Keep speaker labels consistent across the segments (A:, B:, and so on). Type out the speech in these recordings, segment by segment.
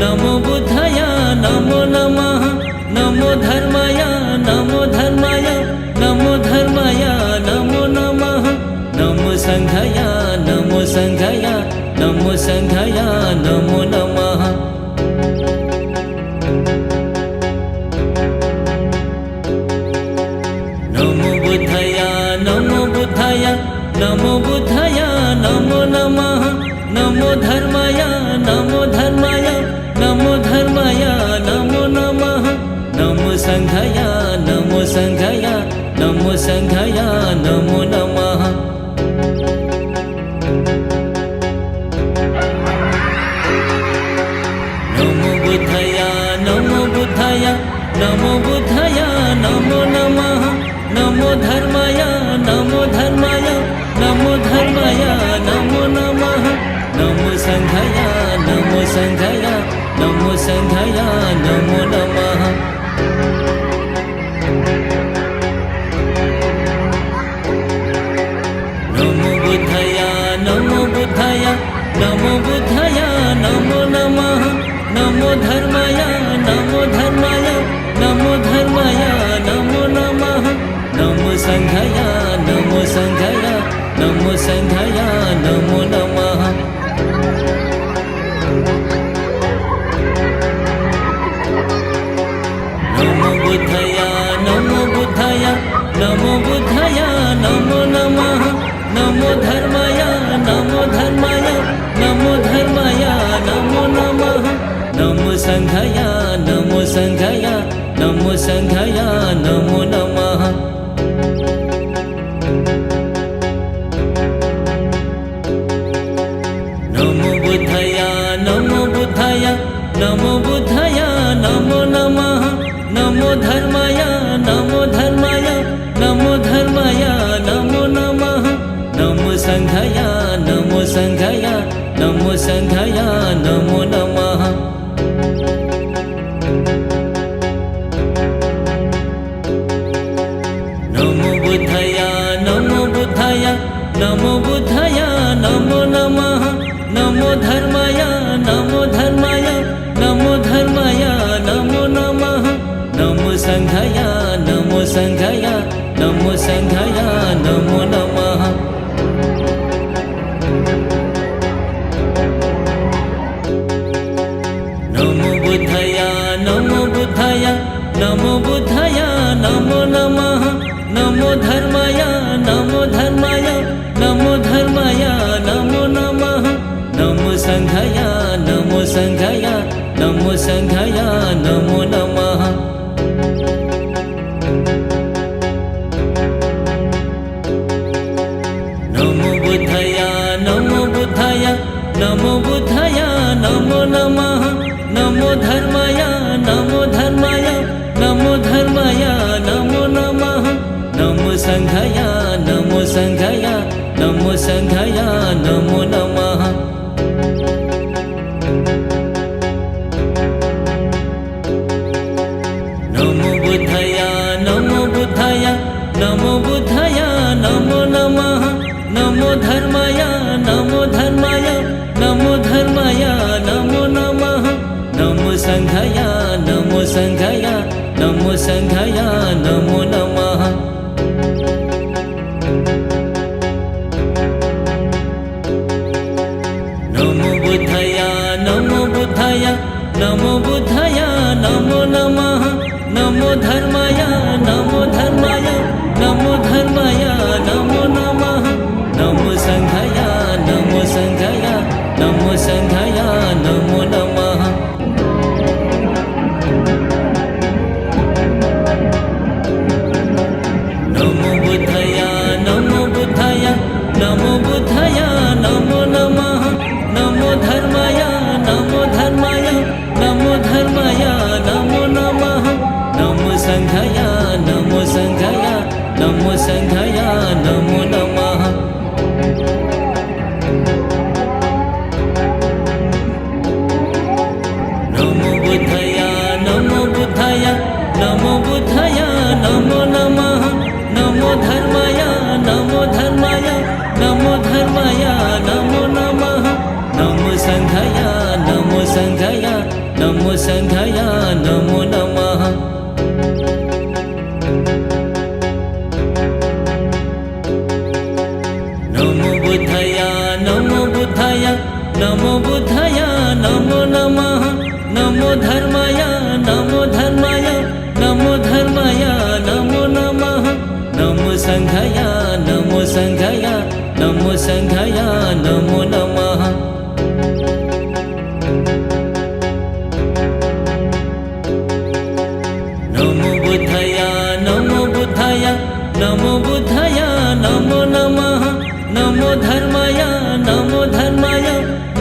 A: नमो बुद्धाय नमो नमः नमो धर्माय नमो धर्माय नमो धर्माय नमो नमः नमो संघाय नमो संघाय नमो संघाय नमो नमः नमो बुद्धाय नमो बुद्धाय नमो बुद्धाय नमो नमः नमो धर्माय नमो धर्माय नमो धर्माय नमो नमः नमो संघाय नमो संघाय नमो संघाय नमो नमः नमो बुद्धाय नमो बुद्धाय नमो बुद्धाय नमो नमः नमो धर्माय नमो धर्माय नमो धर्माय नमो नमः नमो संघाय नमो संघाय नमो संघाय नमो नमः नमो बुद्धाय नमो बुद्धाय नमो बुद्धाय नमो नमः नमो धर्माय नमो धर्माय नमो धर्माय नमो नमः नमो संघाय नमो संघाय नमो संघाय नमो नमः नमो बुद्धाय नमो बुद्धाय नमो बुद्धाय नमो नमः नमो धर्माय नमो धर्माय नमो धर्माय नमो नमः नमो संघाय नमो संघाय नमो संघाय नमो नमः नमो बुद्धाय नमो बुद्धाय नमो बुद्धाय नमो नमः नमो धर्माय नमो धर्माय नमो धर्माय नमो नमः नमो संघाय नमो संघाय नमो संघाय नमो नमः नमो बुद्धाय नमो बुद्धाय नमो बुद्धाय नमो नमः नमो धर्माय नमो धर्माय नमो धर्माय नमो नमः नमो संघाय नमो संघाय नमो संघाय नमो नमः नमो बुद्धाय नमो बुद्धाय नमो बुद्धाय नमो नमः नमो धर्माय नमो धर्माय नमो धर्माय नमो नमः नमो संघाय नमो संघाय नमो संघाय नमो नमः नमो बुद्धाय नमो बुद्धाय नमो बुद्धाय नमो नमः नमो धर्माय नमो धर्माय नमो धर्माय नमो नमः नमो संघाय नमो संघाय नमो संघाय नमो नमः नमो बुद्धाय नमो बुद्धाय नमो बुद्धाय नमो नमः नमो धर्माय नमो धर्माय नमो धर्माय नमो नमः नमो संघाय नमो संघाय नमो संघाय नमो नमः नमो बुद्धाय नमो बुद्धाय नमो बुद्धाय नमो नमः नमो धर्माय नमो धर्माय नमो धर्माय नमो नमः नमो संघाय नमो संघाय नमो संघाय नमो नमः नमो बुद्धाय नमो बुद्धाय नमो बुद्धाय नमो नमः नमो धर्माय नमो धर्माय नमो धर्माय नमो नमः नमो संघाय नमो संघाय नमो संघाय नमो नमः नमो बुद्धाय नमो बुद्धाय नमो बुद्धाय नमो नमः नमो धर्माय नमो धर्माय नमो धर्माय नमो नमः नमो संघाय नमो संघाय संघाय नमो नमः। नमो बुद्धाय नमो बुद्धाय नमो बुद्धाय नमो नमः। नमो धर्माय नमो धर्माय नमो धर्माय नमो नमः। नमो संघाय नमो संघाय नमो संघाय नमो नमः। नमो बुद्धाय नमो बुद्धाय नमो बुद्धाय नमो नमः। नमो धर्माय नमो धर्माय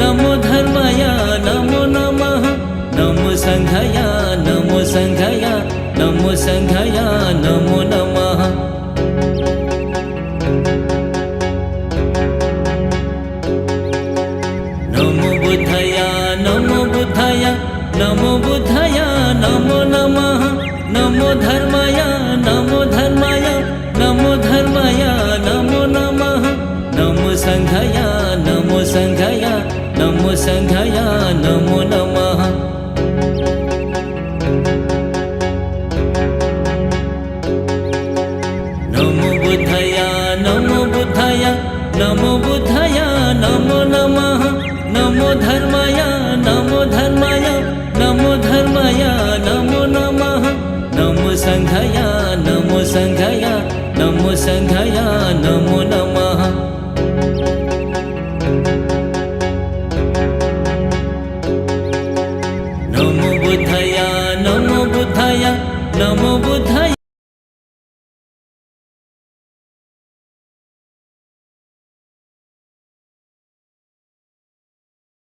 A: नमो धर्माय नमो नमः। नमो संघाय नमो संघाय नमो संघाय नमो नमः। नमो बुद्धाय नमो बुद्धाय नमो बुद्धाय नमो नमः। नमो धर्माय नमो धर्माय नमो धर्माय नमो नमः। नमो संघाय नमो संघाय नमो संघाय नमो नमः। नमो बुद्धाय नमो बुद्धाय नमो बुद्धाय नमो नमः। नमो धर्माय नमो धर्माय नमो धर्माय नमो नमः। नमो संघाय नमो संघाय नमो संघाय नमो नमः। नमो बुद्धाय नमो बुद्धाय नमो बुद्धाय